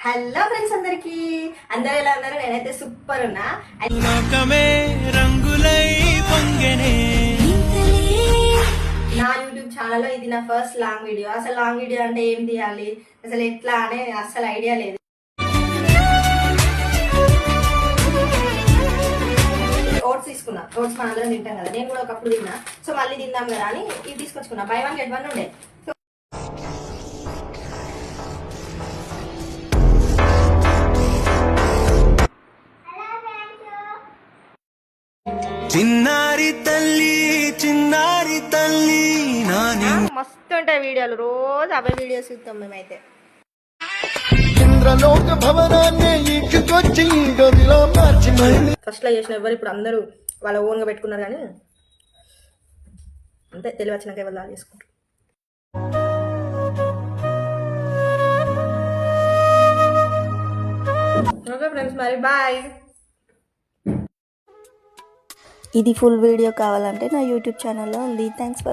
Hello friends, అందరూ ఎలా ఉన్నారు? నేనైతే సూపర్ ఉన్నా. నా యూట్యూబ్ ఛానల్లో ఇది నా ఫస్ట్ లాంగ్ వీడియో. అసలు లాంగ్ వీడియో అంటే ఏం తీయాలి, అసలు ఎట్లా అనే అసలు ఐడియా లేదు. ఓట్స్ తీసుకున్నా. ఓట్స్ మన అందరం తింటాం కదా, నేను కూడా ఒకప్పుడు తిన్నా. సో మళ్ళీ తిందాం కదా అని ఇవి తీసుకొచ్చుకున్నా. బై 1 get 1 ఉండే. మస్తు ఉంటాయి వీడియోలు. రోజు అవే వీడియోస్ చూస్తాం మేమైతే. ఫస్ట్ లో చేసిన ఎవరు ఇప్పుడు అందరూ వాళ్ళ ఓన్ గా పెట్టుకున్నారు, కానీ అంతే తెలివి వచ్చినాక ఎవరు దాని చేసుకుంటారు. ఓకే ఫ్రెండ్స్, మరి బాయ్. ఇది ఫుల్ వీడియో కావాలంటే నా యూట్యూబ్ ఛానల్లో ఉంది. Thanks for